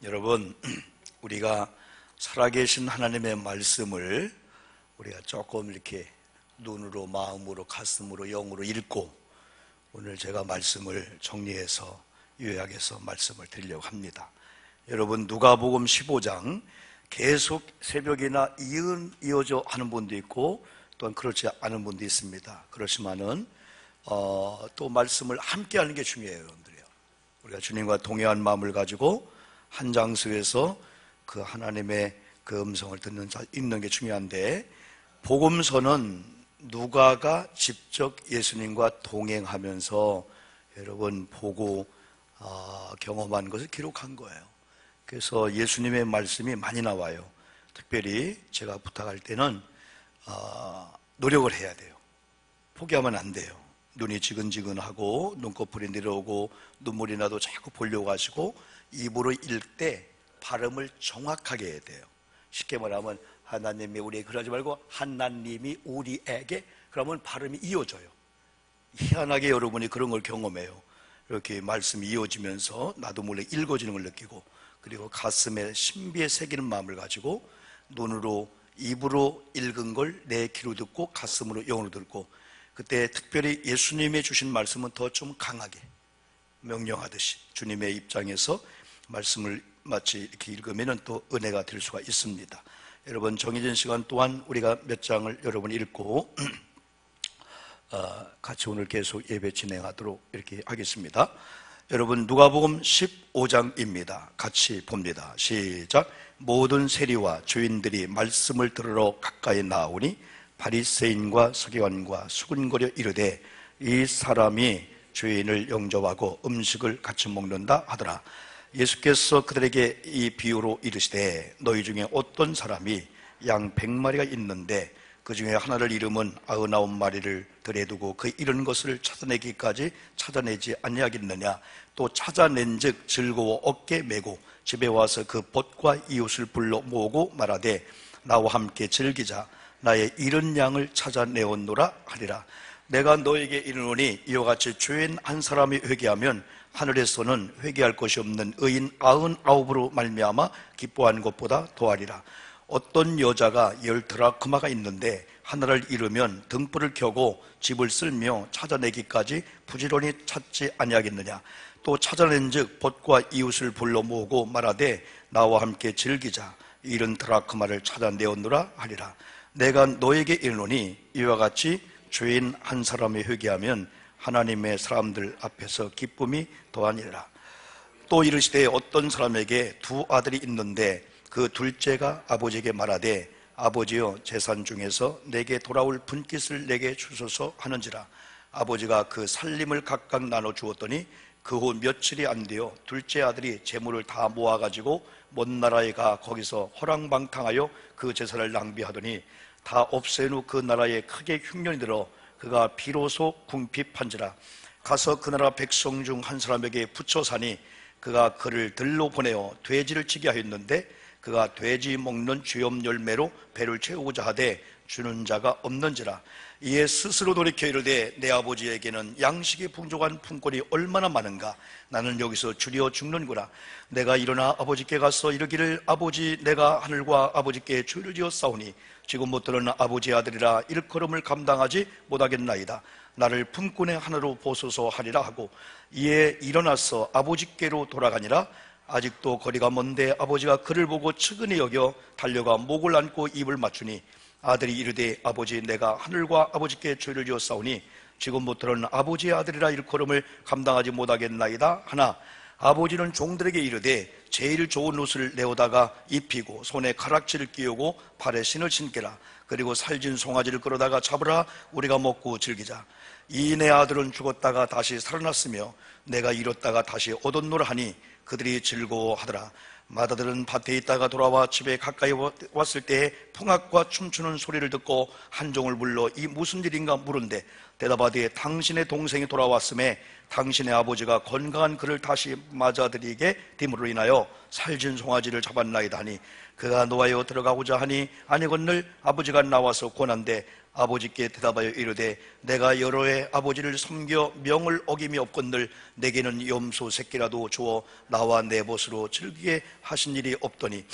여러분, 우리가 살아계신 하나님의 말씀을 우리가 조금 이렇게 눈으로, 마음으로, 가슴으로, 영으로 읽고 오늘 제가 말씀을 정리해서 요약해서 말씀을 드리려고 합니다. 여러분, 누가복음 15장 계속 새벽이나 이어져 하는 분도 있고 또한 그렇지 않은 분도 있습니다. 그렇지만은 또 말씀을 함께 하는 게 중요해요, 여러분들이요. 우리가 주님과 동행한 마음을 가지고 한 장소에서 그 하나님의 그 음성을 읽는 게 중요한데, 복음서는 누가가 직접 예수님과 동행하면서 여러분 보고 경험한 것을 기록한 거예요. 그래서 예수님의 말씀이 많이 나와요. 특별히 제가 부탁할 때는 노력을 해야 돼요. 포기하면 안 돼요. 눈이 지근지근하고 눈꺼풀이 내려오고 눈물이 나도 자꾸 보려고 하시고 입으로 읽을 때 발음을 정확하게 해야 돼요. 쉽게 말하면 하나님이 우리에게 그러지 말고 하나님이 우리에게, 그러면 발음이 이어져요. 희한하게 여러분이 그런 걸 경험해요. 이렇게 말씀이 이어지면서 나도 몰래 읽어지는 걸 느끼고, 그리고 가슴에 신비에 새기는 마음을 가지고 눈으로 입으로 읽은 걸 내 귀로 듣고 가슴으로 영으로 듣고, 그때 특별히 예수님이 주신 말씀은 더 좀 강하게 명령하듯이 주님의 입장에서 말씀을 마치 이렇게 읽으면 또 은혜가 될 수가 있습니다. 여러분, 정해진 시간 동안 우리가 몇 장을 여러분 읽고 같이 오늘 계속 예배 진행하도록 이렇게 하겠습니다. 여러분, 누가복음 15장입니다. 같이 봅니다. 시작. 모든 세리와 주인들이 말씀을 들으러 가까이 나오니 바리새인과 서기관과 수군거려 이르되 이 사람이 주인을 영접하고 음식을 같이 먹는다 하더라. 예수께서 그들에게 이 비유로 이르시되 너희 중에 어떤 사람이 양 100마리가 있는데 그 중에 하나를 잃으면 99마리를 들에 두고 그 잃은 것을 찾아내기까지 찾아내지 아니하겠느냐. 또 찾아낸즉 즐거워 어깨 메고 집에 와서 그 벗과 이웃을 불러 모으고 말하되 나와 함께 즐기자. 나의 잃은 양을 찾아내었노라 하리라. 내가 너에게 이르노니 이와 같이 죄인 한 사람이 회개하면 하늘에서는 회개할 것이 없는 의인 99으로 말미암아 기뻐하는 것보다 더하리라. 어떤 여자가 10드라크마가 있는데 하나를 잃으면 등불을 켜고 집을 쓸며 찾아내기까지 부지런히 찾지 아니하겠느냐. 또 찾아낸즉 벗과 이웃을 불러 모으고 말하되 나와 함께 즐기자. 잃은 드라크마를 찾아내었노라 하리라. 내가 너에게 이르노니 이와 같이 죄인 한 사람이 회개하면 하나님의 사람들 앞에서 기쁨이 더하니라. 또 이르시되 어떤 사람에게 두 아들이 있는데 그 둘째가 아버지에게 말하되 아버지여 재산 중에서 내게 돌아올 분깃을 내게 주소서 하는지라. 아버지가 그 살림을 각각 나눠 주었더니 그 후 며칠이 안 되어 둘째 아들이 재물을 다 모아가지고 먼 나라에 가 거기서 허랑방탕하여 그 재산을 낭비하더니 다 없앤 후 그 나라에 크게 흉년이 들어 그가 비로소 궁핍한지라. 가서 그 나라 백성 중 한 사람에게 붙여 사니 그가 그를 들로 보내어 돼지를 치게 하였는데 그가 돼지 먹는 쥐염 열매로 배를 채우고자 하되 주는 자가 없는지라. 이에 스스로 돌이켜 이르되 내 아버지에게는 양식이 풍족한 품권이 얼마나 많은가. 나는 여기서 주리어 죽는구나. 내가 일어나 아버지께 가서 이르기를 아버지 내가 하늘과 아버지께 죄를 지었사오니 지금부터는 아버지의 아들이라 일컬음을 감당하지 못하겠나이다. 나를 품꾼의 하나로 보소서 하리라 하고 이에 일어나서 아버지께로 돌아가니라. 아직도 거리가 먼데 아버지가 그를 보고 측은히 여겨 달려가 목을 안고 입을 맞추니 아들이 이르되 아버지 내가 하늘과 아버지께 죄를 지었사오니 지금부터는 아버지의 아들이라 일컬음을 감당하지 못하겠나이다 하나 아버지는 종들에게 이르되 제일 좋은 옷을 내어다가 입히고 손에 가락지를 끼우고 발에 신을 신게라. 그리고 살진 송아지를 끌어다가 잡으라. 우리가 먹고 즐기자. 이 내 아들은 죽었다가 다시 살아났으며 내가 잃었다가 다시 얻었노라 하니 그들이 즐거워하더라. 마다들은 밭에 있다가 돌아와 집에 가까이 왔을 때에 풍악과 춤추는 소리를 듣고 한 종을 불러 이 무슨 일인가 물은데 대답하되 당신의 동생이 돌아왔음에 당신의 아버지가 건강한 그를 다시 맞아들이게 됨으로 인하여 살진 송아지를 잡았나이다 하니 그가 노하여 들어가고자 하니 아니 건늘 아버지가 나와서 권한대 아버지께 대답하여 이르되 내가 여러 해 아버지를 섬겨 명을 어김이 없건들 내게는 염소 새끼라도 주어 나와 내 벗으로 즐기게 하신 일이 없더니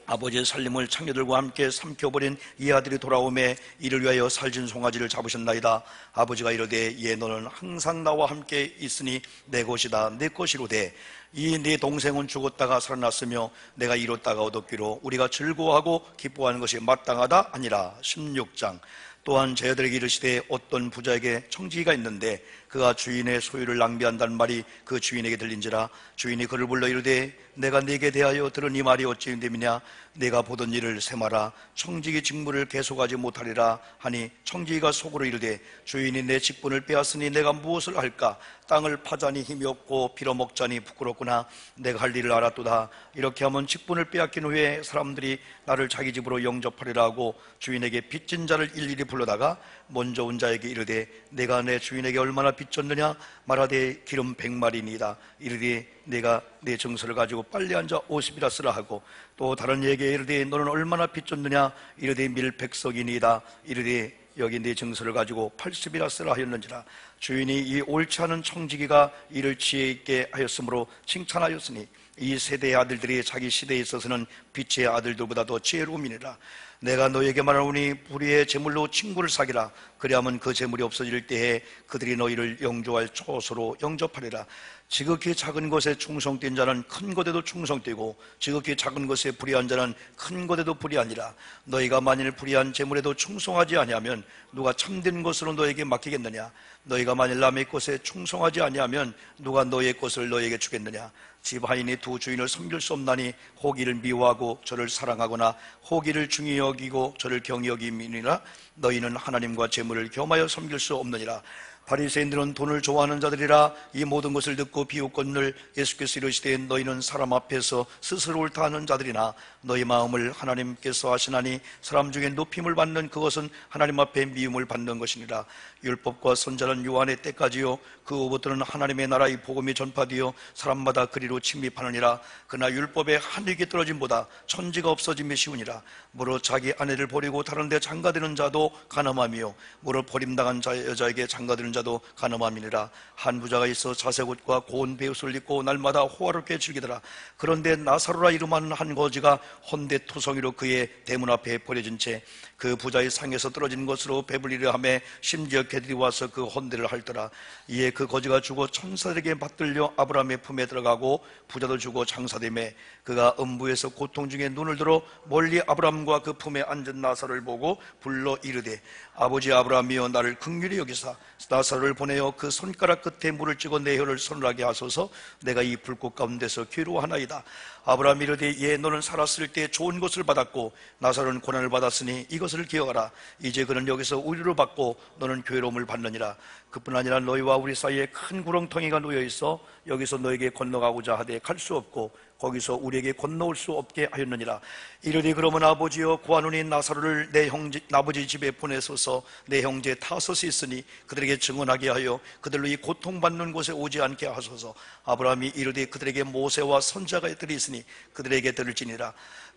아버지의 살림을 창녀들과 함께 삼켜버린 이 아들이 돌아오매 이를 위하여 살진 송아지를 잡으셨나이다. 아버지가 이르되 예 너는 항상 나와 함께 있으니 내 것이다 내 것이로되 이 네 동생은 죽었다가 살아났으며 내가 이뤘다가 얻었기로 우리가 즐거워하고 기뻐하는 것이 마땅하다 아니라. 16장. 또한 제자들에게 이르시되 어떤 부자에게 청지기가 있는데 그가 주인의 소유를 낭비한다는 말이 그 주인에게 들린지라. 주인이 그를 불러 이르되 내가 네게 대하여 들은 이 말이 어찌 됨이냐. 내가 보던 일을 세마라. 청지기 직무를 계속하지 못하리라 하니 청지기가 속으로 이르되 주인이 내 직분을 빼앗으니 내가 무엇을 할까. 땅을 파자니 힘이 없고 빌어먹자니 부끄럽구나. 내가 할 일을 알았도다. 이렇게 하면 직분을 빼앗긴 후에 사람들이 나를 자기 집으로 영접하리라 하고 주인에게 빚진 자를 일일이 불러다가 먼저 온 자에게 이르되 내가 내 주인에게 얼마나 빚졌느냐. 말하되 기름 100마리니이다. 이르되 내가 내 정서를 가지고 빨리 앉아 50이라 쓰라 하고 또 다른 이에게 이르되 너는 얼마나 빚졌느냐. 이르되 밀 100석이니이다. 이르되 여기 네 정서를 가지고 80이라 쓰라 하였는지라. 주인이 이 옳지 않은 청지기가 이를 지혜 있게 하였으므로 칭찬하였으니 이 세대의 아들들이 자기 시대에 있어서는 빛의 아들들보다 더 지혜로움이니라. 내가 너에게 말하오니 불의의 재물로 친구를 사귀라. 그리하면 그 재물이 없어질 때에 그들이 너희를 영조할 초소로 영접하리라. 지극히 작은 것에 충성된 자는 큰 것에도 충성되고 지극히 작은 것에 불의한 자는 큰 것에도 불의하니라. 너희가 만일 불의한 재물에도 충성하지 아니하면 누가 참된 것으로 너에게 맡기겠느냐. 너희가 만일 남의 것에 충성하지 아니하면 누가 너의 것을 너에게 주겠느냐. 집 하인이 두 주인을 섬길 수 없나니 호기를 미워하고 저를 사랑하거나 호기를 중히 여기고 저를 경히 여김이니라. 너희는 하나님과 재물을 겸하여 섬길 수 없느니라. 바리새인들은 돈을 좋아하는 자들이라. 이 모든 것을 듣고 비웃건늘 예수께서 이르시되 너희는 사람 앞에서 스스로 옳다 하는 자들이나 너희 마음을 하나님께서 하시나니 사람 중에 높임을 받는 그것은 하나님 앞에 미움을 받는 것이니라. 율법과 선지자는 요한의 때까지요 그 후부터는 하나님의 나라의 복음이 전파되어 사람마다 그리로 침입하느니라. 그러나 율법의 한 획이 떨어짐보다 천지가 없어짐이 쉬우니라. 무릇 자기 아내를 버리고 다른 데 장가드는 자도 가늠함이요 무릇 버림당한 여자에게 장가드는 자도 가늠함이니라. 한 부자가 있어 자색 옷과 고운 베옷을 입고 날마다 호화롭게 즐기더라. 그런데 나사로라 이름하는 한 거지가 헌데투성이로 그의 대문 앞에 버려진 채 그 부자의 상에서 떨어진 것으로 배불리려 하며 심지어 개들이 와서 그 헌데를 핥더라. 이에 그 거지가 죽어 천사들에게 받들려 아브라함의 품에 들어가고 부자도 죽어 장사되매 그가 음부에서 고통 중에 눈을 들어 멀리 아브라함과 그 품에 앉은 나사로를 보고 불러 이르되 아버지 아브라함이여 나를 긍휼히 여기사 나사로를 보내어 그 손가락 끝에 물을 찍어 내 혀를 서늘하게 하소서. 내가 이 불꽃 가운데서 괴로워하나이다. 아브라함이 이르되 예 너는 살았을 때 좋은 것을 받았고 나사로는 고난을 받았으니 이것을 기억하라. 이제 그는 여기서 우리로 받고 너는 괴로움을 받느니라. 그뿐 아니라 너희와 우리 사이에 큰 구렁텅이가 놓여 있어 여기서 너에게 건너가고자 하되 갈 수 없고 거기서 우리에게 건너올 수 없게 하였느니라. 이르되 그러면 아버지여 구하노니 나사로를 내 아버지 집에 보내소서. 내 형제 타소스 있으니 그들에게 증언하게 하여 그들로 이 고통받는 곳에 오지 않게 하소서. 아브라함이 이르되 그들에게 모세와 선지자들이 있으니 그들에게 들을지니라.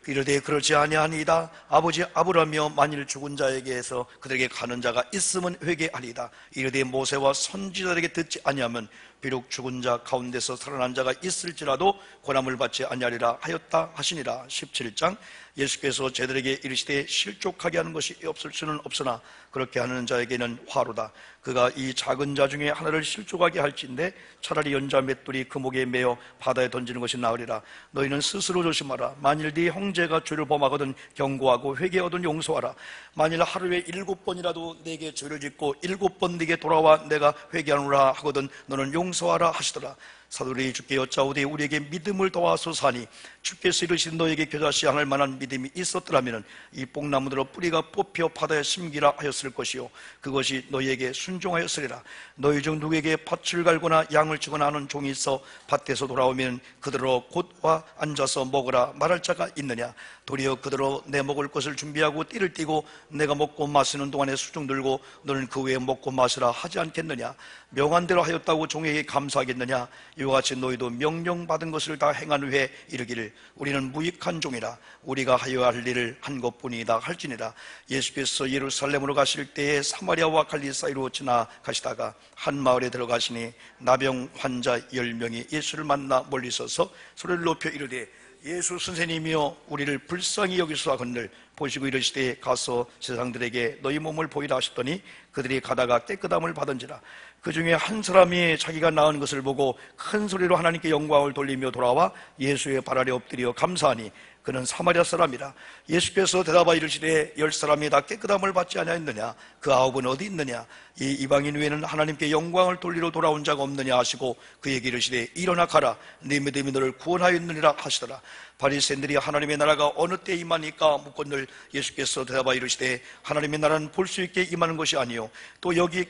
이르되 그렇지 아니하니이다. 아버지 아브라함이여 만일 죽은 자에게서 그들에게 가는 자가 있으면 회개하리이다. 이르되 모세와 선지자들에게 듣지 아니하면 비록 죽은 자 가운데서 살아난 자가 있을지라도 고난을 받지 아니하리라 하였다 하시니라. 17장. 예수께서 제들에게 이르시되 실족하게 하는 것이 없을 수는 없으나 그렇게 하는 자에게는 화로다. 그가 이 작은 자 중에 하나를 실족하게 할진대 차라리 연자 맷돌이 그 목에 매어 바다에 던지는 것이 나으리라. 너희는 스스로 조심하라. 만일 네 형제가 죄를 범하거든 경고하고 회개하거든 용서하라. 만일 하루에 7번이라도 내게 죄를 짓고 7번 네게 돌아와 내가 회개하노라 하거든 너는 용서하라 하시더라. 사도들이 주께 여짜오되 우리에게 믿음을 더하소서 하니 주께서 이르신 너에게 겨자씨 향할 만한 믿음이 있었더라면 이 뽕나무들로 뿌리가 뽑혀 바다에 심기라 하였을 것이요 그것이 너희에게 순종하였으리라. 너희 중 누구에게 밭을 갈거나 양을 치거나 하는 종이 있어 밭에서 돌아오면 그들로 곧 와 앉아서 먹으라 말할 자가 있느냐. 도리어 그들로 내 먹을 것을 준비하고 띠를 띠고 내가 먹고 마시는 동안에 수중 들고 너는 그 후에 먹고 마시라 하지 않겠느냐. 명한 대로 하였다고 종에게 감사하겠느냐. 이와 같이 너희도 명령받은 것을 다 행한 후에 이르기를 우리는 무익한 종이라 우리가 하여야 할 일을 한 것뿐이다 할지니라. 예수께서 예루살렘으로 가실 때에 사마리아와 갈릴리 사이로 지나가시다가 한 마을에 들어가시니 나병 환자 10명이 예수를 만나 멀리 서서 소리를 높여 이르되 예수 선생님이여 우리를 불쌍히 여기소서 하거늘 보시고 이르시되 가서 세상들에게 너희 몸을 보이라 하셨더니 그들이 가다가 깨끗함을 받은지라. 그 중에 한 사람이 자기가 나은 것을 보고 큰 소리로 하나님께 영광을 돌리며 돌아와 예수의 발 아래 엎드려 감사하니 그는 사마리아 사람이라. 예수께서 대답하여 이르시되 10사람이 다 깨끗함을 받지 아니하였느냐? 그 9은 어디 있느냐? 이 이방인 외에는 하나님께 영광을 돌리러 돌아온 자가 없느냐 하시고 그에게 이르시되 일어나 가라 네 믿음이 너를 구원하였느니라 하시더라. 바리새인들이 하나님의 나라가 어느 때 임하니까 묻건들 예수께서 대답하여 이르시되 하나님의 나라는 볼 수 있게 임하는 것이 아니요 또 여기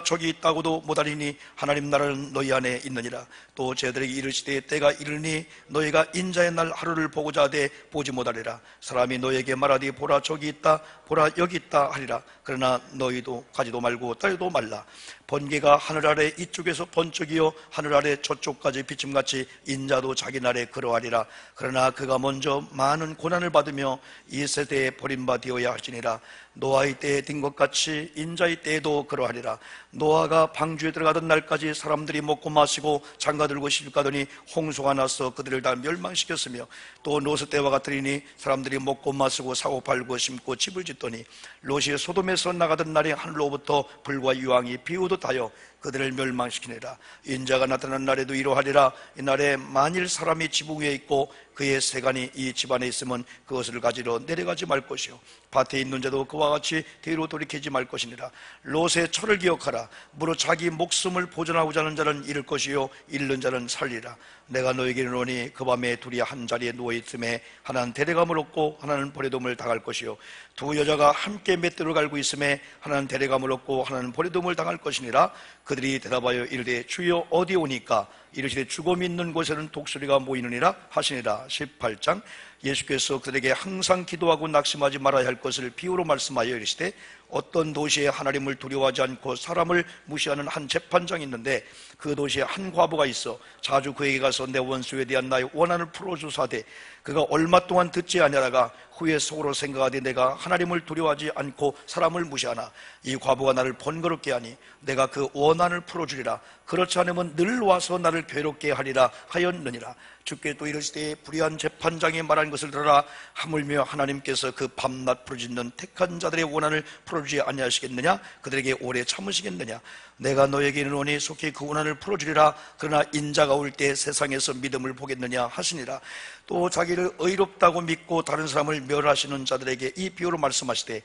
저기 있다고도 못하리니 하나님 나라는 너희 안에 있느니라. 또 저들에게 이르시되 때가 이르니 너희가 인자의 날 하루를 보고자 하되 보지 못하리라. 사람이 너희에게 말하되 보라 저기 있다 보라 여기 있다 하리라. 그러나 너희도 가지도 말고 따르도 말라. 번개가 하늘 아래 이쪽에서 번쩍이요 하늘 아래 저쪽까지 비침같이 인자도 자기 날에 그러하리라. 그러나 그가 먼저 많은 고난을 받으며 이 세대에 버림받아 되어야 할지니라. 노아의 때에 된 것 같이 인자의 때에도 그러하리라. 노아가 방주에 들어가던 날까지 사람들이 먹고 마시고 장가들고 시집가더니 홍수가 나서 그들을 다 멸망시켰으며 또 롯의 때와 같으리니 사람들이 먹고 마시고 사고 팔고 심고 집을 짓더니 롯이 소돔에서 나가던 날에 하늘로부터 불과 유황이 비오듯하여 그들을 멸망시키니라. 인자가 나타난 날에도 이러하리라. 이날에 만일 사람이 지붕 위에 있고 그의 세간이 이 집안에 있으면 그것을 가지러 내려가지 말 것이요 밭에 있는 자도 그와 같이 뒤로 돌이키지 말 것이니라. 롯의 철을 기억하라. 무릇 자기 목숨을 보존하고자 하는 자는 잃을 것이요 잃는 자는 살리라. 내가 너에게 이르노니 그 밤에 둘이 한 자리에 누워있음에 하나는 데려감을 얻고 하나는 버려둠을 당할 것이요 두 여자가 함께 맷돌을 갈고 있음에 하나는 데려감을 얻고 하나는 버려둠을 당할 것이니라. 그들이 대답하여 이르되 주여 어디 오니까? 이르시되 죽음이 있는 곳에는 독수리가 모이느니라 하시니라. 18장. 예수께서 그들에게 항상 기도하고 낙심하지 말아야 할 것을 비유로 말씀하여 이르시되 어떤 도시에 하나님을 두려워하지 않고 사람을 무시하는 한 재판장이 있는데 그 도시에 한 과부가 있어 자주 그에게 가서 내 원수에 대한 나의 원한을 풀어주사되 그가 얼마 동안 듣지 아니하다가 후에 속으로 생각하되 내가 하나님을 두려워하지 않고 사람을 무시하나 이 과부가 나를 번거롭게 하니 내가 그 원한을 풀어주리라. 그렇지 않으면 늘 와서 나를 괴롭게 하리라 하였느니라. 주께 또 이르시되 불의한 재판장이 말한 것을 들어라. 하물며 하나님께서 그 밤낮 부르짖는 택한 자들의 원한을 풀어주지 아니하시겠느냐? 그들에게 오래 참으시겠느냐? 내가 너에게 이르노니 속히 그 원한을 풀어주리라. 그러나 인자가 올 때 세상에서 믿음을 보겠느냐 하시니라. 또 자기를 의롭다고 믿고 다른 사람을 멸하시는 자들에게 이 비유로 말씀하시되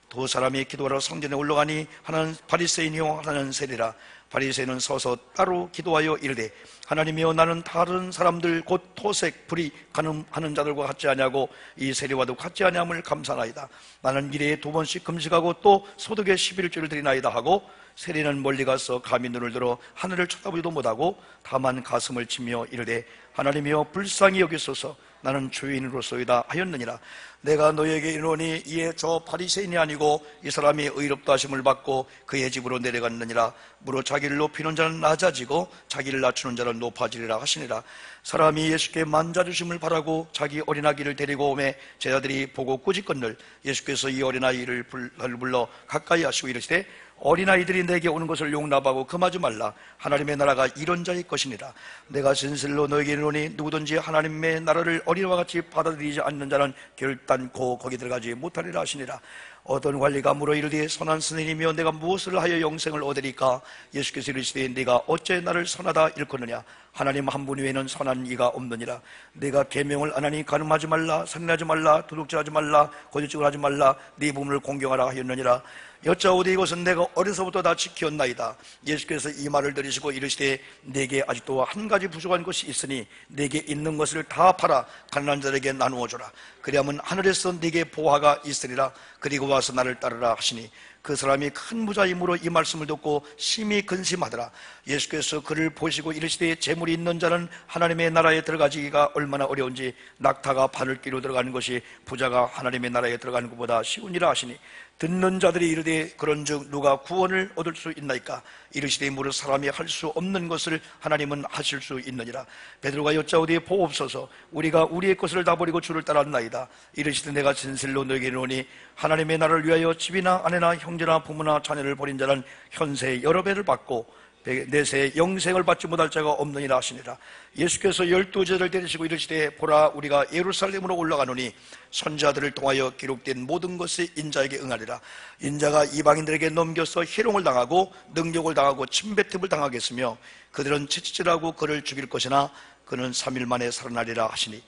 두 사람이 기도하러 성전에 올라가니 하나는 바리새인이요 하나는 세리라. 바리새인은 서서 따로 기도하여 이르되 하나님이여 나는 다른 사람들 곧 토색 불이 가늠하는 자들과 같지 아니하고 이 세리와도 같지 아니함을 감사하나이다. 나는 일에 2번씩 금식하고 또 소득의 11조를 드리나이다 하고 세리는 멀리 가서 감히 눈을 들어 하늘을 쳐다보지도 못하고 다만 가슴을 치며 이르되 하나님이여 불쌍히 여기소서 나는 죄인으로소이다 하였느니라. 내가 너에게 이르노니 이에 저 바리새인이 아니고 이 사람이 의롭다 하심을 받고 그의 집으로 내려갔느니라. 무릇 자기를 높이는 자는 낮아지고 자기를 낮추는 자는 높아지리라 하시니라. 사람이 예수께 만져주심을 바라고 자기 어린아기를 데리고 오매 제자들이 보고 꾸짖건늘 예수께서 이 어린아이를 불러 가까이 하시고 이르시되 어린아이들이 내게 오는 것을 용납하고 금하지 말라. 하나님의 나라가 이런 자의 것이니라. 내가 진실로 너에게 이르노니 누구든지 하나님의 나라를 어린아이와 같이 받아들이지 않는 자는 결단코 거기 들어가지 못하리라 하시니라. 어떤 관리가 물어 이르되 선한 스님이며 내가 무엇을 하여 영생을 얻으리까? 예수께서 이르시되 네가 어째 나를 선하다 일컫느냐? 하나님 한 분 외에는 선한 이가 없느니라. 내가 계명을 안 하니 간음하지 말라, 살인하지 말라, 도둑질하지 말라, 거짓증을 하지 말라, 네 부모를 공경하라 하였느니라. 여짜오되 이것은 내가 어려서부터 다 지켰나이다. 예수께서 이 말을 들으시고 이르시되 네게 아직도 한 가지 부족한 것이 있으니 네게 있는 것을 다 팔아 가난한 자에게 나누어 주라. 그리하면 하늘에서 네게 보화가 있으리라. 그리고 와서 나를 따르라 하시니 그 사람이 큰 무자임으로 이 말씀을 듣고 심히 근심하더라. 예수께서 그를 보시고 이르시되 재물이 있는 자는 하나님의 나라에 들어가기가 얼마나 어려운지 낙타가 바늘 끼로 들어가는 것이 부자가 하나님의 나라에 들어가는 것보다 쉬우니라 하시니 듣는 자들이 이르되 그런즉 누가 구원을 얻을 수 있나이까? 이르시되 무릇 사람이 할 수 없는 것을 하나님은 하실 수 있느니라. 베드로가 여짜오되 보옵소서 우리가 우리의 것을 다 버리고 주를 따랐나이다. 이르시되 내가 진실로 너에게 이르노니 하나님의 나라를 위하여 집이나 아내나 형제나 부모나 자녀를 버린 자는 현세 여러 배를 받고 내세 영생을 받지 못할 자가 없느니라 하시니라. 예수께서 12제자를 데리시고 이르시되 보라 우리가 예루살렘으로 올라가노니 선지자들을 통하여 기록된 모든 것이 인자에게 응하리라. 인자가 이방인들에게 넘겨서 희롱을 당하고 능욕을 당하고 침뱉음을 당하겠으며 그들은 채찍질하고 그를 죽일 것이나 그는 3일 만에 살아나리라 하시니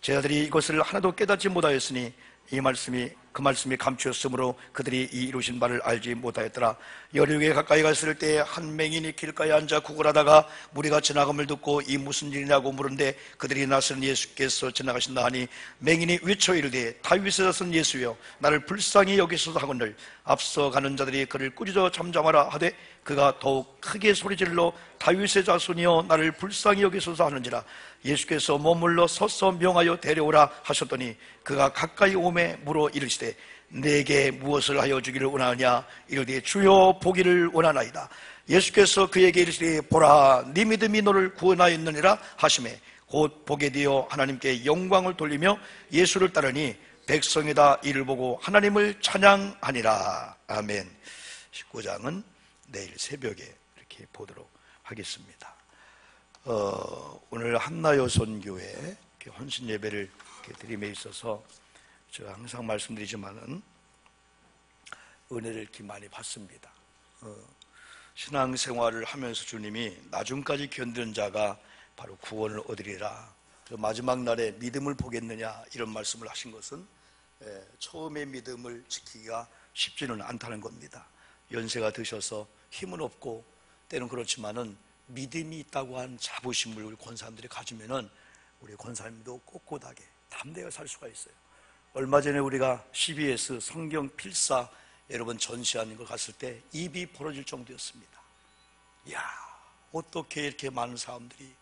제자들이 이것을 하나도 깨닫지 못하였으니 그 말씀이 감추었으므로 그들이 이 이루신 바를 알지 못하였더라. 여리고에 가까이 갔을 때 한 맹인이 길가에 앉아 구걸하다가 무리가 지나감을 듣고 이 무슨 일이냐고 물은데 그들이 낯선 예수께서 지나가신다 하니 맹인이 외쳐 이르되 다윗의 자손 예수여 나를 불쌍히 여기소서 하거늘 앞서 가는 자들이 그를 꾸짖어 잠잠하라 하되 그가 더욱 크게 소리질러 다윗의 자손이여 나를 불쌍히 여기소서 하는지라. 예수께서 머물러 서서 명하여 데려오라 하셨더니 그가 가까이 오매 물어 이르시되 내게 무엇을 하여 주기를 원하느냐? 이르되 주여 보기를 원하나이다. 예수께서 그에게 이르시되 보라 네 믿음이 너를 구원하였느니라 하시매 곧 보게 되어 하나님께 영광을 돌리며 예수를 따르니 백성이 다 이를 보고 하나님을 찬양하니라. 아멘. 19장은 내일 새벽에 이렇게 보도록 하겠습니다. 오늘 한나여선교회 헌신 예배를 드림에 있어서 제가 항상 말씀드리지만은 은혜를 이렇게 많이 받습니다. 신앙생활을 하면서 주님이 나중까지 견디는 자가 바로 구원을 얻으리라. 마지막 날에 믿음을 보겠느냐 이런 말씀을 하신 것은 처음의 믿음을 지키기가 쉽지는 않다는 겁니다. 연세가 드셔서 힘은 없고 때는 그렇지만은 믿음이 있다고 한 자부심을 우리 권사님들이 가지면은 우리 권사님도 꼿꼿하게 담대하게 살 수가 있어요. 얼마 전에 우리가 CBS 성경 필사 여러분 전시하는 걸 갔을 때 입이 벌어질 정도였습니다. 이야, 어떻게 이렇게 많은 사람들이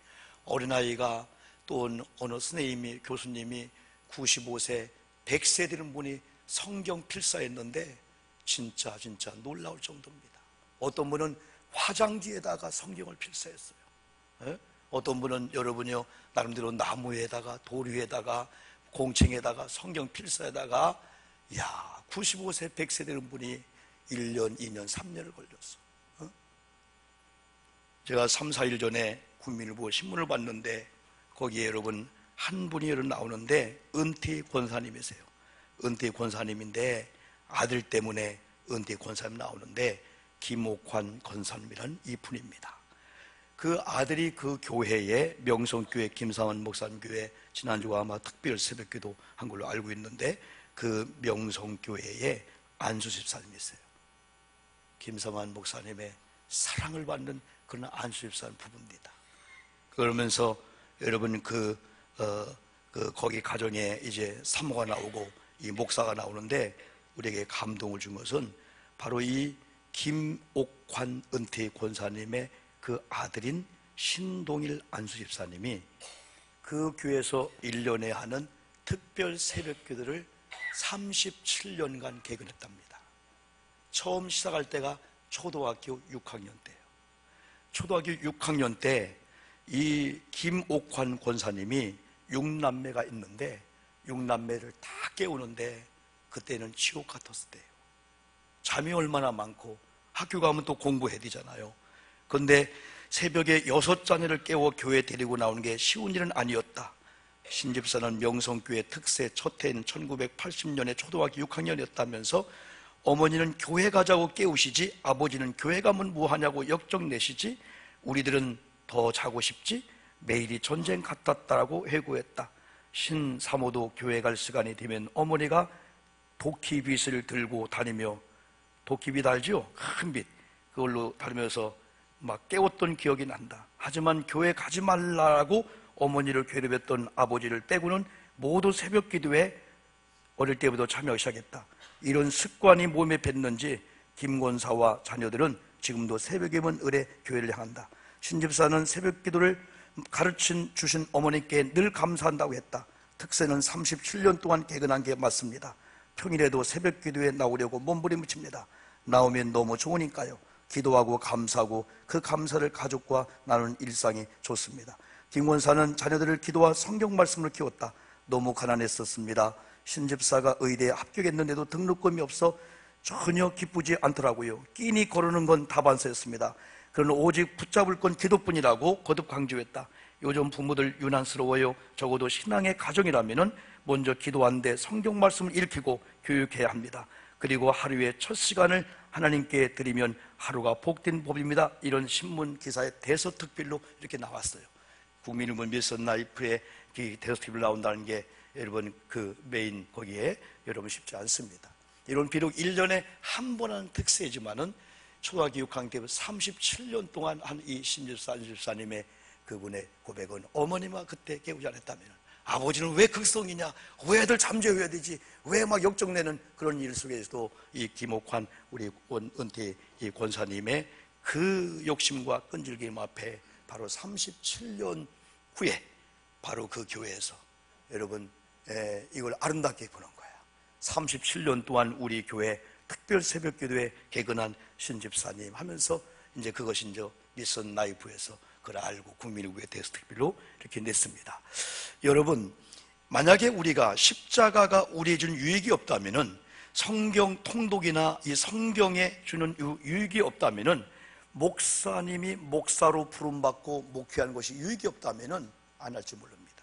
어린아이가 또 어느 선생님이 교수님이 95세 100세 되는 분이 성경 필사했는데 진짜 놀라울 정도입니다. 어떤 분은 화장지에다가 성경을 필사했어요. 어떤 분은 여러분이요 나름대로 나무에다가 돌 위에다가 공책에다가 성경 필사에다가 95세 100세 되는 분이 1년 2년 3년을 걸렸어. 제가 3, 4일 전에 국민일보 신문을 봤는데 거기에 여러분 한 분이 여러분 나오는데 은퇴 권사님이세요. 은퇴 권사님인데 아들 때문에 은퇴 권사님 나오는데 김옥환 권사님이라는 이분입니다. 그 아들이 그 교회에 명성교회 김상환 목사님 교회 지난주가 아마 특별 새벽기도 한 걸로 알고 있는데 그 명성교회에 안수 집사님이 있어요. 김상환 목사님의 사랑을 받는 그런 안수 집사님 부부입니다. 그러면서 여러분 거기 가정에 이제 사모가 나오고 이 목사가 나오는데 우리에게 감동을 준 것은 바로 이 김옥환 은퇴 권사님의 그 아들인 신동일 안수 집사님이 그 교회에서 1년에 하는 특별 새벽기도를 37년간 개근했답니다. 처음 시작할 때가 초등학교 6학년 때예요. 초등학교 6학년 때 이 김옥환 권사님이 6남매가 있는데 6남매를 다 깨우는데 그때는 지옥 같았을 때예요. 잠이 얼마나 많고 학교 가면 또 공부해야 되잖아요. 그런데 새벽에 6자녀를 깨워 교회에 데리고 나오는 게 쉬운 일은 아니었다. 신집사는 명성교회 특세 첫 해인 1980년에 초등학교 6학년이었다면서 어머니는 교회 가자고 깨우시지 아버지는 교회 가면 뭐하냐고 역정 내시지 우리들은 더 자고 싶지 매일이 전쟁 같았다라고 회고했다. 신사모도 교회 갈 시간이 되면 어머니가 도끼빗을 들고 다니며 도끼빗 알죠? 큰 빛 그걸로 다니면서 막 깨웠던 기억이 난다. 하지만 교회 가지 말라고 어머니를 괴롭혔던 아버지를 빼고는 모두 새벽 기도에 어릴 때부터 참여하기 시작했다. 이런 습관이 몸에 뱄는지 김권사와 자녀들은 지금도 새벽이면 을에 교회를 향한다. 신집사는 새벽 기도를 가르친 주신 어머니께 늘 감사한다고 했다. 특세는 37년 동안 개근한 게 맞습니다. 평일에도 새벽 기도에 나오려고 몸부림칩니다. 나오면 너무 좋으니까요. 기도하고 감사하고 그 감사를 가족과 나누는 일상이 좋습니다. 김권사는 자녀들을 기도와 성경 말씀을 키웠다. 너무 가난했었습니다. 신집사가 의대에 합격했는데도 등록금이 없어 전혀 기쁘지 않더라고요. 끼니 거르는 건 다반사였습니다. 그는 오직 붙잡을 건 기도뿐이라고 거듭 강조했다. 요즘 부모들 유난스러워요. 적어도 신앙의 가정이라면 먼저 기도하는데 성경 말씀을 읽히고 교육해야 합니다. 그리고 하루에 첫 시간을 하나님께 드리면 하루가 복된 법입니다. 이런 신문 기사에 대서특필로 이렇게 나왔어요. 국민의원 밀선 라이프에 대서특필 나온다는 게 여러분 그 메인 거기에 여러분 쉽지 않습니다. 이런 비록 1년에 한 번 하는 특세지만은 초등학교 6학년 때 37년 동안 한 이 신집사님의 그분의 고백은 어머니만 그때 깨우지 않았다면 아버지는 왜 극성이냐, 왜 애들 잠재워야 되지, 왜 막 역정내는 그런 일 속에서도 이 김옥환 우리 은퇴 이 권사님의 그 욕심과 끈질김 앞에 바로 37년 후에 바로 그 교회에서 여러분 이걸 아름답게 보는 거예요. 37년 동안 우리 교회 특별 새벽 기도에 개근한 신집사님 하면서 이제 그것이 이제 미션 라이프에서 그걸 알고 국민의국에 대해서 특별로 이렇게 냈습니다. 여러분, 만약에 우리가 십자가가 우리에 주는 유익이 없다면은 성경 통독이나 이 성경에 주는 유익이 없다면은 목사님이 목사로 부름받고 목회하는 것이 유익이 없다면은 안 할지 모릅니다.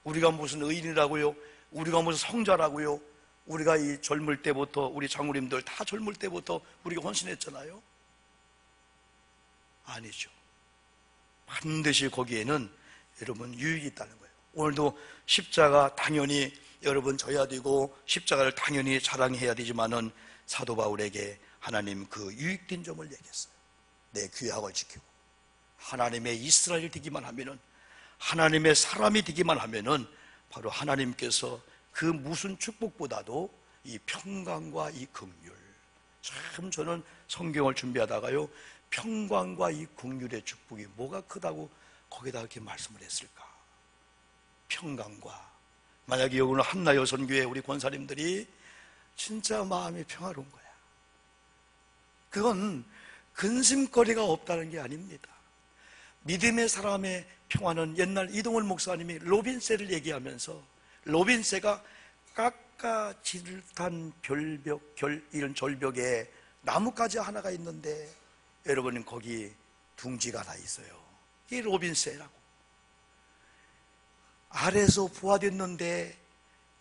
우리가 무슨 의인이라고요? 우리가 무슨 성자라고요? 우리가 이 젊을 때부터 우리 장로님들 다 젊을 때부터 우리가 헌신했잖아요. 아니죠. 반드시 거기에는 여러분 유익이 있다는 거예요. 오늘도 십자가 당연히 여러분 져야 되고 십자가를 당연히 자랑해야 되지만은 사도 바울에게 하나님 그 유익된 점을 얘기했어요. 내 규약을 지키고 하나님의 이스라엘 되기만 하면은, 하나님의 사람이 되기만 하면은 바로 하나님께서 그 무슨 축복보다도 이 평강과 이 긍휼, 참 저는 성경을 준비하다가요 평강과 이 긍휼의 축복이 뭐가 크다고 거기다 이렇게 말씀을 했을까? 평강과, 만약에 오늘 한나 여선교회 우리 권사님들이 진짜 마음이 평화로운 거야. 그건 근심거리가 없다는 게 아닙니다. 믿음의 사람의 평화는 옛날 이동훈 목사님이 로빈세를 얘기하면서 로빈세가 깎아지듯한 별벽, 이런 절벽에 나뭇가지 하나가 있는데 여러분은 거기 둥지가 하나 있어요. 이게 로빈세라고. 아래에서 부화됐는데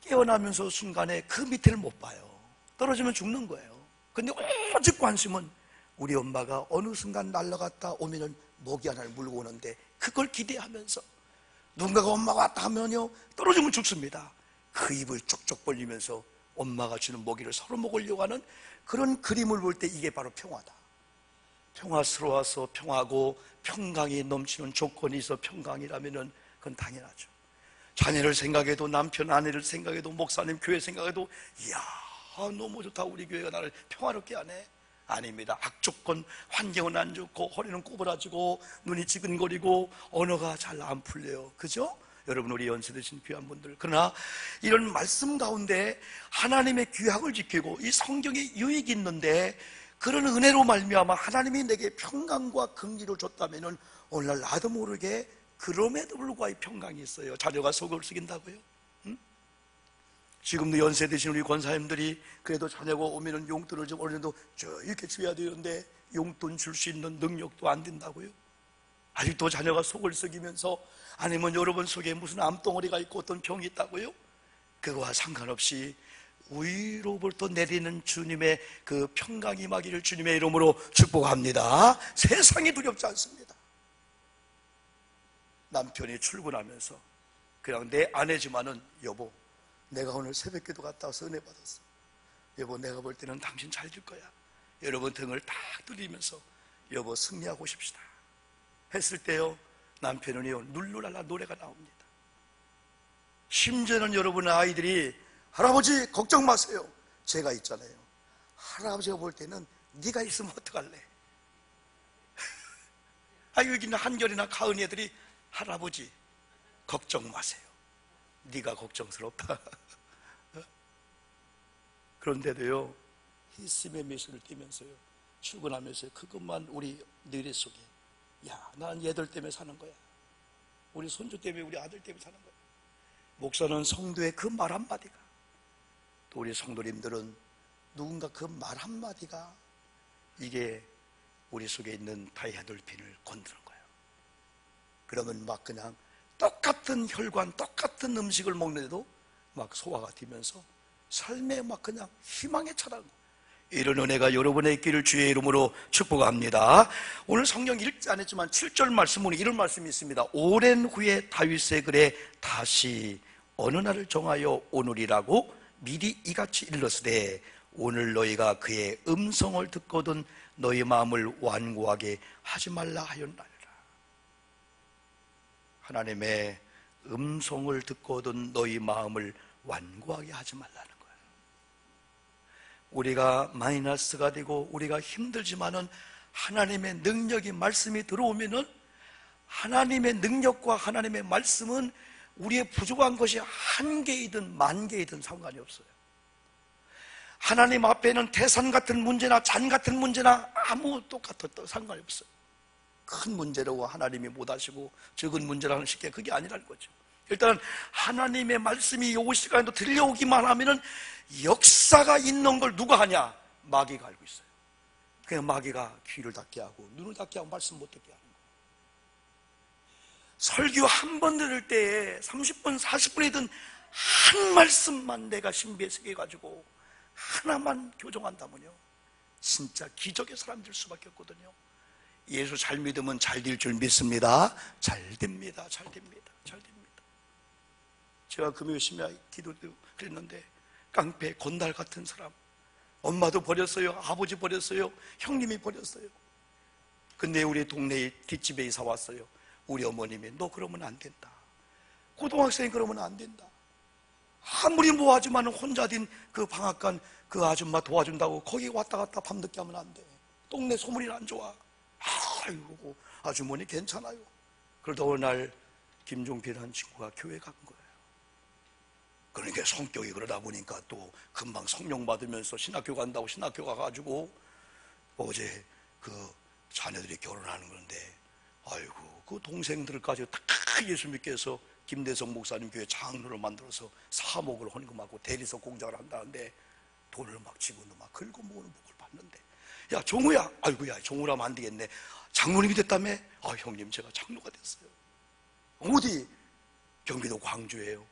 깨어나면서 순간에 그 밑에를 못 봐요. 떨어지면 죽는 거예요. 근데 오직 관심은 우리 엄마가 어느 순간 날아갔다 오면은 먹이 하나를 물고 오는데 그걸 기대하면서 누군가가 엄마가 왔다 하면요 떨어지면 죽습니다. 그 입을 쪽쪽 벌리면서 엄마가 주는 먹이를 서로 먹으려고 하는 그런 그림을 볼 때 이게 바로 평화다. 평화스러워서 평화고 평강이 넘치는 조건이 있어 평강이라면은 그건 당연하죠. 자녀를 생각해도 남편 아내를 생각해도 목사님 교회 생각해도 이야 너무 좋다, 우리 교회가 나를 평화롭게 하네. 아닙니다. 악조건, 환경은 안 좋고 허리는 꼬부라지고 눈이 지근거리고 언어가 잘 안 풀려요. 그죠? 여러분 우리 연세드신 귀한 분들, 그러나 이런 말씀 가운데 하나님의 규약을 지키고 이 성경에 유익이 있는데 그런 은혜로 말미암아 하나님이 내게 평강과 긍휼을 줬다면은 오늘날 나도 모르게 그럼에도 불구하고 평강이 있어요. 자녀가 속을 썩인다고요? 응? 지금도 연세 드신 우리 권사님들이 그래도 자녀가 오면은 용돈을 좀 어느 정도 이렇게 줘야 되는데 용돈 줄 수 있는 능력도 안 된다고요? 아직도 자녀가 속을 썩이면서, 아니면 여러분 속에 무슨 암덩어리가 있고 어떤 병이 있다고요? 그거와 상관없이 위로부터 내리는 주님의 그 평강이 임하기를 주님의 이름으로 축복합니다. 세상이 두렵지 않습니다. 남편이 출근하면서 그냥 내 아내지만은 여보 내가 오늘 새벽기도 갔다 와서 은혜 받았어. 여보 내가 볼 때는 당신 잘 될 거야. 여러분 등을 딱 두드리면서 여보 승리하고 싶시다 했을 때요 남편은요 룰루랄라 노래가 나옵니다. 심지어는 여러분의 아이들이 할아버지 걱정 마세요 제가 있잖아요. 할아버지가 볼 때는 네가 있으면 어떡할래? 아, 여기 있는 한결이나 가은 애들이 할아버지 걱정 마세요, 네가 걱정스럽다. 그런데도요, 희심의 미소를 띠면서요, 출근하면서 그것만 우리 뇌리 속에, 야, 난 얘들 때문에 사는 거야, 우리 손주 때문에, 우리 아들 때문에 사는 거야. 목사는 성도의 그 말 한마디가, 또 우리 성도님들은 누군가 그 말 한마디가 이게 우리 속에 있는 다이아돌핀을 건드는 거예요. 그러면 막 그냥 똑같은 혈관, 똑같은 음식을 먹는데도 막 소화가 되면서 삶에 막 그냥 희망에 차다는 거예요. 이런 은혜가 여러분의 있기를 주의 이름으로 축복합니다. 오늘 성경 읽지 않았지만 7절 말씀은 이런 말씀이 있습니다. 오랜 후에 다윗의 글에 다시 어느 날을 정하여 오늘이라고 미리 이같이 일렀으되 오늘 너희가 그의 음성을 듣거든 너희 마음을 완고하게 하지 말라 하였나니라. 하나님의 음성을 듣거든 너희 마음을 완고하게 하지 말라는 거예요. 우리가 마이너스가 되고 우리가 힘들지만은 하나님의 능력이, 말씀이 들어오면은 하나님의 능력과 하나님의 말씀은 우리의 부족한 것이 한 개이든 만 개이든 상관이 없어요. 하나님 앞에는 태산 같은 문제나 잔 같은 문제나 아무 똑같아도 상관이 없어요. 큰 문제라고 하나님이 못하시고 적은 문제라는 쉽게 그게 아니라는 거죠. 일단 하나님의 말씀이 이 시간에도 들려오기만 하면은 역사가 있는 걸 누가 하냐? 마귀가 알고 있어요. 그냥 마귀가 귀를 닫게 하고 눈을 닫게 하고 말씀 못 듣게 하는 거예요. 설교 한 번 들을 때에 30분 40분이든 한 말씀만 내가 신비에 새겨가지고 하나만 교정한다면요, 진짜 기적의 사람 될 수밖에 없거든요. 예수 잘 믿으면 잘 될 줄 믿습니다. 잘 됩니다. 잘 됩니다. 잘 됩니다. 제가 금요 심야 기도도 그랬는데 깡패 건달 같은 사람, 엄마도 버렸어요, 아버지 버렸어요, 형님이 버렸어요. 근데 우리 동네에 뒷집에 이사 왔어요. 우리 어머님이 너 그러면 안 된다, 고등학생이 그러면 안 된다, 아무리 뭐하지만 혼자 된 그 방앗간 그 아줌마 도와준다고 거기 왔다 갔다 밤늦게 하면 안 돼. 동네 소문이 안 좋아. 아이고 아주머니 괜찮아요. 그러다 어느 날 김종필이라는 친구가 교회 간 거예요. 그러니까 성격이 그러다 보니까 또 금방 성령 받으면서 신학교 간다고 신학교 가가지고 어제 그 자녀들이 결혼하는 건데, 아이고 그 동생들까지 다 예수 믿게 해서 김대성 목사님 교회 장로를 만들어서 사목을 헌금하고 대리석 공작을 한다는데 돈을 막 집어넣어 막 긁어 모으는 복을 받는데, 야 종우야, 아이고야 종우라면 안 되겠네, 장로님이 됐다며? 아 형님 제가 장로가 됐어요. 어디? 경기도 광주예요.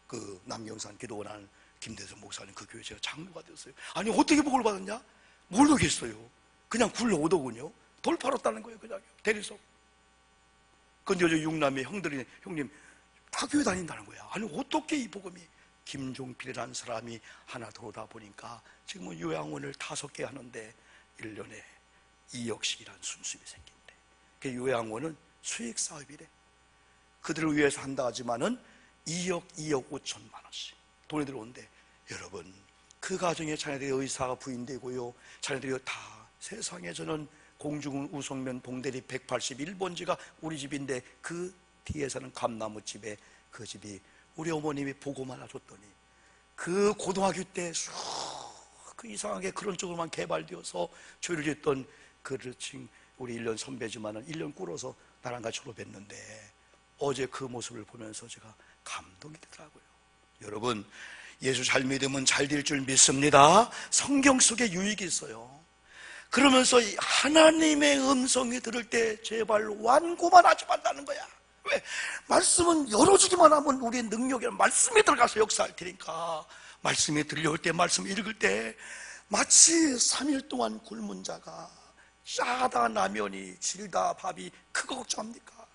그 남경산 기도원하는 김대성 목사님 그 교회 제가 장로가 됐어요. 아니 어떻게 복을 받았냐? 모르겠어요. 그냥 굴러오더군요. 돌 팔았다는 거예요. 그냥 대리석. 근데 저 육남의 형들이 형님 다 교회 다닌다는 거야. 아니 어떻게 이 복음이? 김종필이라는 사람이 하나 들어오다 보니까 지금은 요양원을 5개 하는데 1년에 2억씩이라는 순수입이 생긴대. 그 요양원은 수익 사업이래. 그들을 위해서 한다 하지만은 2억 5천만 원씩 돈이 들어오는데, 여러분 그 가정에 자녀들이 의사가 부인되고요, 자녀들이 다 세상에, 저는 공중 우성면 봉대리 181번지가 우리 집인데 그 뒤에 사는 감나무집에 그 집이 우리 어머님이 보고만 줬더니 그 고등학교 때 그 이상하게 그런 쪽으로만 개발되어서 죄를 짓던 그렇지 우리 1년 선배지만은 1년 꿇어서 나랑 같이 졸업했는데 어제 그 모습을 보면서 제가 감동이 되더라고요. 여러분 예수 잘 믿으면 잘 될 줄 믿습니다. 성경 속에 유익이 있어요. 그러면서 하나님의 음성이 들을 때 제발 완고만 하지 말라는 거야. 왜? 말씀은 열어주기만 하면 우리의 능력이 말씀에 들어가서 역사할 테니까. 말씀이 들려올 때, 말씀 읽을 때 마치 3일 동안 굶은 자가 짜다 라면이 질다 밥이 크고 걱정합니까?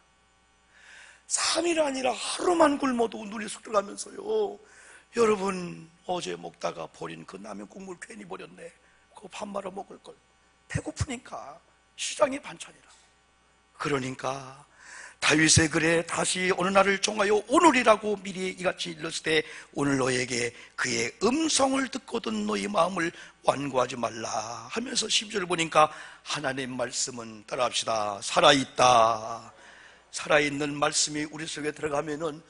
3일 아니라 하루만 굶어도 눈이 쑥 들어가면서요, 여러분 어제 먹다가 버린 그 라면 국물 괜히 버렸네, 그거 밥 말아 먹을 걸. 배고프니까 시장이 반찬이라. 그러니까 다윗의 글에 다시 어느 날을 정하여 오늘이라고 미리 이같이 일렀을 때 오늘 너에게 그의 음성을 듣거든 너희 마음을 완고하지 말라 하면서 10절을 보니까 하나님 말씀은 따라합시다. 살아있다. 살아있는 말씀이 우리 속에 들어가면은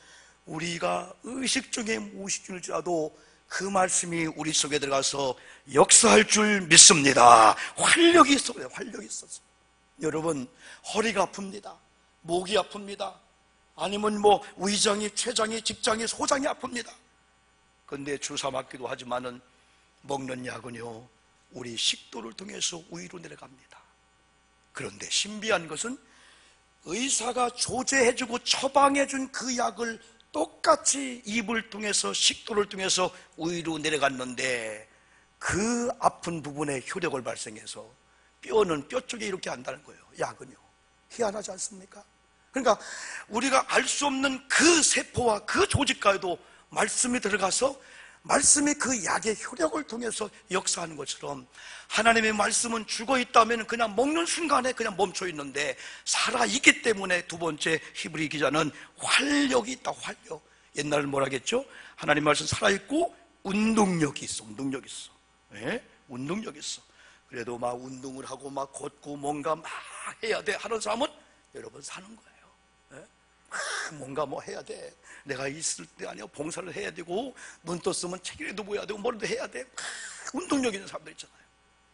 우리가 의식 중에 무의식줄지라도 그 말씀이 우리 속에 들어가서 역사할 줄 믿습니다. 활력이 있어요. 활력이 있어서. 여러분, 허리가 아픕니다. 목이 아픕니다. 아니면 위장이, 췌장이, 직장이, 소장이 아픕니다. 그런데 주사 맞기도 하지만은 먹는 약은요, 우리 식도를 통해서 위로 내려갑니다. 그런데 신비한 것은 의사가 조제해주고 처방해준 그 약을 똑같이 입을 통해서 식도를 통해서 위로 내려갔는데 그 아픈 부분에 혈액을 발생해서 뼈는 뼈 쪽에 이렇게 한다는 거예요. 약은요. 희한하지 않습니까? 그러니까 우리가 알 수 없는 그 세포와 그 조직과에도 말씀이 들어가서 말씀이 그 약의 효력을 통해서 역사하는 것처럼 하나님의 말씀은 죽어있다면 그냥 먹는 순간에 그냥 멈춰있는데 살아있기 때문에 두 번째 히브리 기자는 활력이 있다. 활력. 옛날은 뭐라 했죠? 하나님 말씀 살아있고 운동력이 있어. 운동력이 있어. 네? 운동력이 있어. 그래도 막 운동을 하고 막 걷고 뭔가 막 해야 돼 하는 사람은 여러분 사는 거예요. 뭔가 해야 돼. 내가 있을 때 아니야 봉사를 해야 되고 눈 떴으면 책이라도 보야 되고 뭐라도 해야 돼. 운동력 있는 사람들 있잖아요.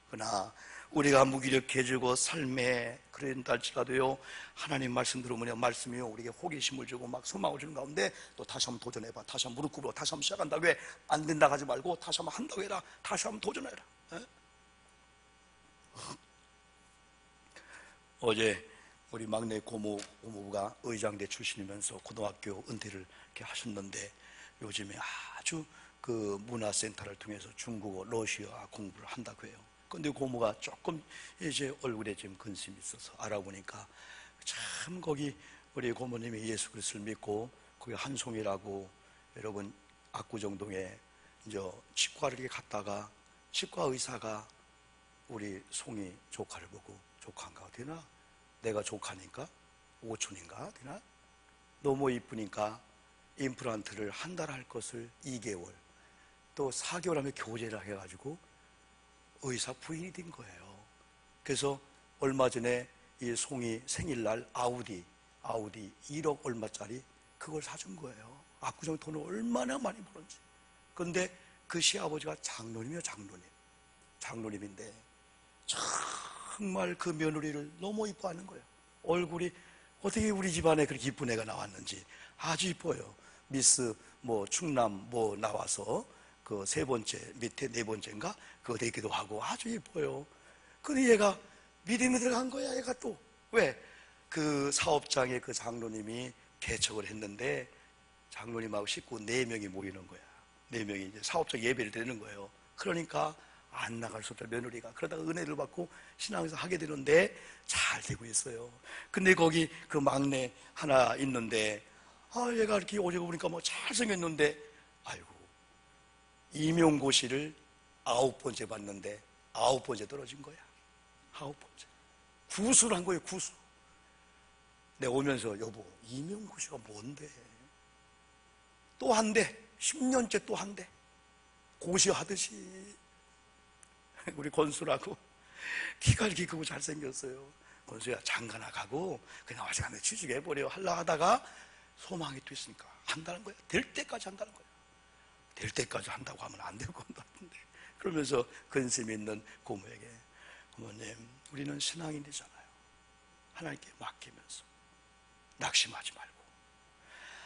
그러나 우리가 무기력해지고 삶에 그런다 할지라도요 하나님 말씀 들으면 말씀이 우리에게 호기심을 주고 막 소망을 주는 가운데 또 다시 한번 도전해봐. 다시 한번 무릎 꿇어. 다시 한번 시작한다. 왜? 안 된다 하지 말고 다시 한번 한다고 해라. 다시 한번 도전해라. 어제 우리 막내 고모부가 의장대 출신이면서 고등학교 은퇴를 이렇게 하셨는데 요즘에 아주 그 문화센터를 통해서 중국어, 러시아 공부를 한다고 해요. 근데 고모가 조금 이제 얼굴에 좀 근심이 있어서 알아보니까 참 거기 우리 고모님이 예수 그리스도를 믿고 거기 한송이라고 여러분 압구정동에 이제 치과를 이렇게 갔다가 치과 의사가 우리 송이 조카를 보고 조카인가 되나? 내가 조카니까 5촌인가 되나? 너무 이쁘니까 임플란트를 한 달 할 것을 2개월 또 4개월 하면 교제를 해가지고 의사 부인이 된 거예요. 그래서 얼마 전에 이 송이 생일날 아우디 1억 얼마짜리 그걸 사준 거예요. 압구정 돈을 얼마나 많이 버는지. 그런데 그 시아버지가 장로님이에요. 장로님인데 정말 그 며느리를 너무 이뻐하는 거예요. 얼굴이 어떻게 우리 집안에 그렇게 이쁜 애가 나왔는지 아주 이뻐요. 미스 충남 나와서 그 3번째 밑에 4번째인가 그거 되기도 하고 아주 이뻐요. 근데 얘가 믿음이 들어간 거야. 얘가 또 왜? 그 사업장에 그 장로님이 개척을 했는데 장로님하고 식구 4명이 모이는 거야. 4명이 이제 사업장 예배를 드리는 거예요. 그러니까 안 나갈 수 없다, 며느리가. 그러다가 은혜를 받고 신앙에서 하게 되는데 잘 되고 있어요. 근데 거기 그 막내 하나 있는데 얘가 이렇게 어제 보니까 잘생겼는데 아이고 임용고시를 9번째 봤는데 9번째 떨어진 거야. 9번째 구수를 한 거예요. 구수. 내가 오면서 여보 임용고시가 뭔데? 또 한대. 10년째 또 한대. 고시하듯이. 우리 권수라고 키가 이렇게 크고 잘생겼어요. 권수야 장가나 가고 그냥 어지간히 취직해버려 하려 하다가 소망이 또 있으니까 한다는 거야. 될 때까지 한다는 거야. 될 때까지 한다고 하면 안 될 것 같은데. 그러면서 근심 있는 고모에게 어머님 우리는 신앙인이잖아요. 하나님께 맡기면서 낙심하지 말고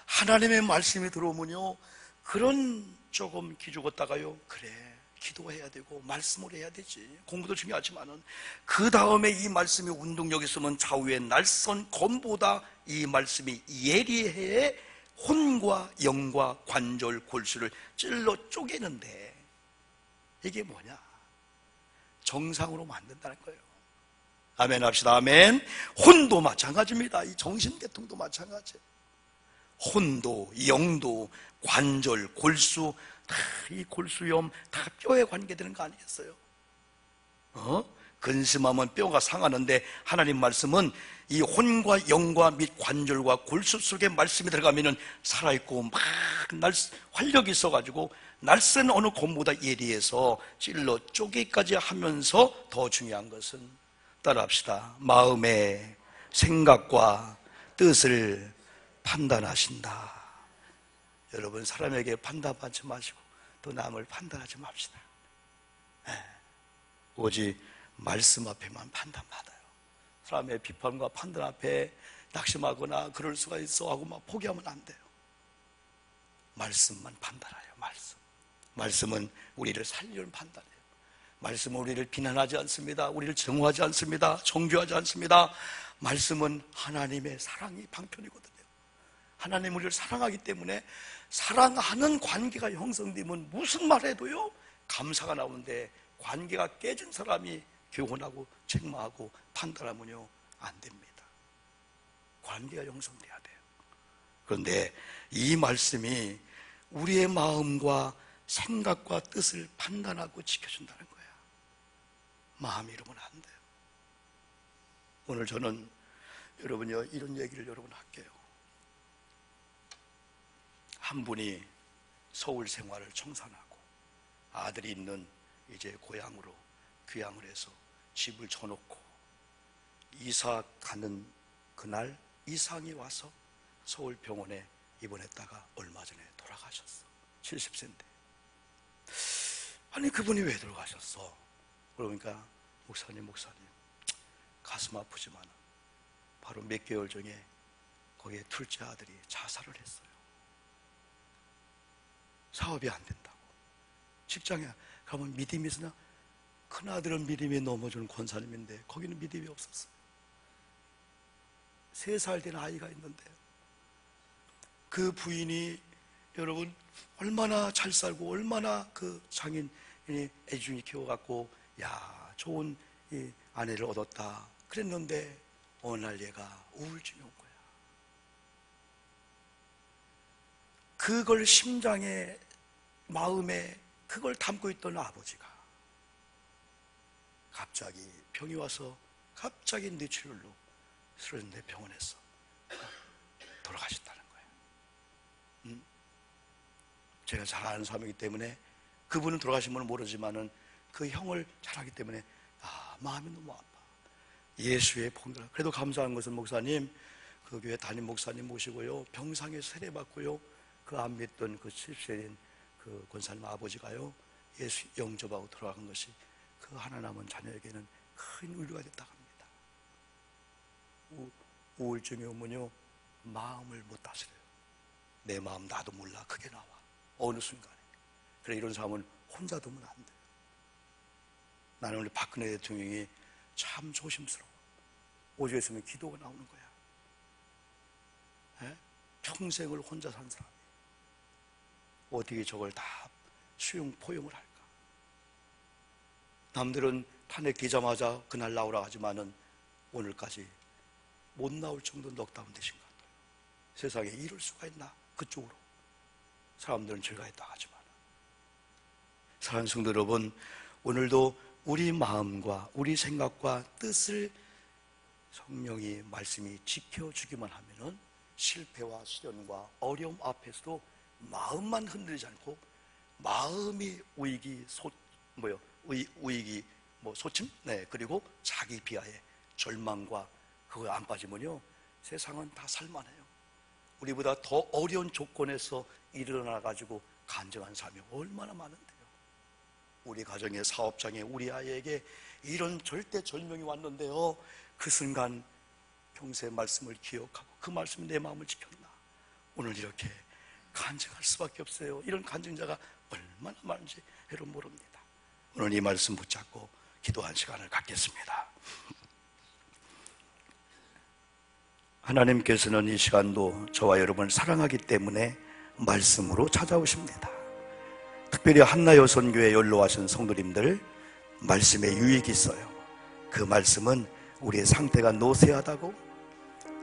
하나님의 말씀이 들어오면요 그런 조금 기죽었다가요 그래 기도해야 되고 말씀을 해야 되지. 공부도 중요하지만은 그 다음에 이 말씀이 운동력이 있으면 좌우의 날선 검보다 이 말씀이 예리해 혼과 영과 관절 골수를 찔러 쪼개는데 이게 뭐냐? 정상으로 만든다는 거예요. 아멘 합시다. 아멘. 혼도 마찬가지입니다. 이 정신계통도 마찬가지예요. 혼도, 영도, 관절, 골수 다 이 골수염 다 뼈에 관계되는 거 아니겠어요? 근심하면 뼈가 상하는데 하나님 말씀은 이 혼과 영과 및 관절과 골수 속에 말씀이 들어가면은 살아있고 막 활력이 있어가지고 날쌘 어느 곰보다 예리해서 찔러 쪼개기까지 하면서 더 중요한 것은, 따라합시다, 마음의 생각과 뜻을 판단하신다. 여러분, 사람에게 판단받지 마시고 또 남을 판단하지 맙시다. 오직 말씀 앞에만 판단받아요. 사람의 비판과 판단 앞에 낙심하거나 그럴 수가 있어 하고 막 포기하면 안 돼요. 말씀만 판단해요. 말씀은 우리를 살리는 판단이에요. 말씀은 우리를 비난하지 않습니다. 우리를 정죄하지 않습니다. 정죄하지 않습니다. 말씀은 하나님의 사랑이 방편이거든요. 하나님 우리를 사랑하기 때문에 사랑하는 관계가 형성되면 무슨 말 해도요 감사가 나오는데, 관계가 깨진 사람이 교훈하고 책망하고 판단하면요 안 됩니다. 관계가 형성돼야 돼요. 그런데 이 말씀이 우리의 마음과 생각과 뜻을 판단하고 지켜준다는 거야. 마음이 이러면 안 돼요. 오늘 저는 여러분요 이런 얘기를 여러분 할게요. 한 분이 서울 생활을 청산하고 아들이 있는 이제 고향으로 귀향을 해서 집을 쳐놓고 이사 가는 그날 이상이 와서 서울 병원에 입원했다가 얼마 전에 돌아가셨어. 70세인데. 아니 그분이 왜 돌아가셨어? 그러니까 목사님 가슴 아프지만 바로 몇 개월 전에 거기에 둘째 아들이 자살을 했어요. 사업이 안 된다고. 직장에 가면 믿음이 있으나 큰아들은 믿음이 넘어주는 권사님인데 거기는 믿음이 없었어요. 3살 된 아이가 있는데요, 그 부인이 여러분 얼마나 잘 살고 얼마나 그 장인이 애중히 키워갖고 야 좋은 이 아내를 얻었다 그랬는데 어느 날 얘가 우울증이 온 거야. 그걸 심장에 마음에 그걸 담고 있던 아버지가 갑자기 병이 와서 갑자기 뇌출혈로 쓰러졌는데 병원에서 돌아가셨다는 거예요. 제가 잘 아는 사람이기 때문에 그분은 돌아가신 분은 모르지만은 그 형을 잘 알기 때문에 마음이 너무 아파. 예수의 복들. 그래도 감사한 것은 목사님, 그 교회 담임 목사님 모시고요 병상에 세례받고요 그 안 믿던 그 70세인 그 권사님 아버지가요 예수 영접하고 돌아간 것이 그 하나 남은 자녀에게는 큰 위로가 됐다고 합니다. 우울증이 오면요 마음을 못 다스려요. 내 마음 나도 몰라 그게 나와 어느 순간에. 그래 이런 사람은 혼자 두면 안 돼요. 나는 우리 박근혜 대통령이 참 조심스러워. 오죽 했으면 기도가 나오는 거야. 에? 평생을 혼자 산 사람이 어떻게 저걸 다 포용을 할까? 남들은 탄핵되자마자 그날 나오라 하지만은 오늘까지 못 나올 정도 넉다운 되신 것 같아요. 세상에 이럴 수가 있나? 그쪽으로 사람들은 즐거워했다 하지만, 사랑하는 성도 여러분, 오늘도 우리 마음과 우리 생각과 뜻을 성령이 말씀이 지켜주기만 하면은 실패와 시련과 어려움 앞에서도 마음만 흔들리지 않고 마음이 소침? 네, 그리고 자기 비하에 절망과 그거 안 빠지면요 세상은 다 살만해요. 우리보다 더 어려운 조건에서 일어나가지고 간증한 사람이 얼마나 많은데요. 우리 가정의 사업장에 우리 아이에게 이런 절대절명이 왔는데요 그 순간 평소의 말씀을 기억하고 그 말씀이 내 마음을 지켰나? 오늘 이렇게 간증할 수밖에 없어요. 이런 간증자가 얼마나 많은지 여러분 모릅니다. 오늘 이 말씀 붙잡고 기도한 시간을 갖겠습니다. 하나님께서는 이 시간도 저와 여러분을 사랑하기 때문에 말씀으로 찾아오십니다. 특별히 한나여선교회 연로하신 성도님들 말씀에 유익이 있어요. 그 말씀은 우리의 상태가 노쇠하다고,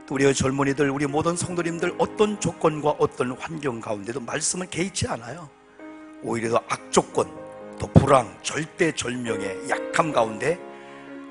또 우리의 젊은이들, 우리 모든 성도님들 어떤 조건과 어떤 환경 가운데도 말씀은 개의치 않아요. 오히려 더 악조건, 또 불황, 절대절명의 약함 가운데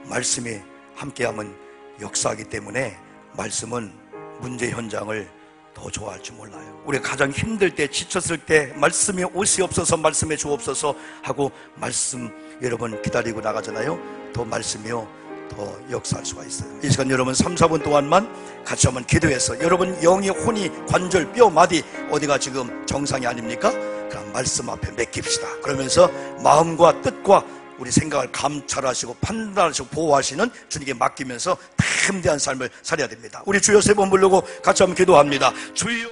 말씀이 함께하면 역사하기 때문에 말씀은 문제 현장을 더 좋아할 줄 몰라요. 우리가 가장 힘들 때, 지쳤을 때 말씀이 옷이 없어서 말씀에 주옵소서 하고 말씀 여러분 기다리고 나가잖아요. 더 말씀이요 더 역사할 수가 있어요. 이 시간 여러분 3, 4분 동안만 같이 한번 기도해서 여러분 영이, 혼이, 관절, 뼈, 마디 어디가 지금 정상이 아닙니까? 그럼 말씀 앞에 맡깁시다. 그러면서 마음과 뜻과 우리 생각을 감찰하시고 판단하시고 보호하시는 주님께 맡기면서 담대한 삶을 살아야 됩니다. 우리 주여 세 번 부르고 같이 한번 기도합니다. 주여.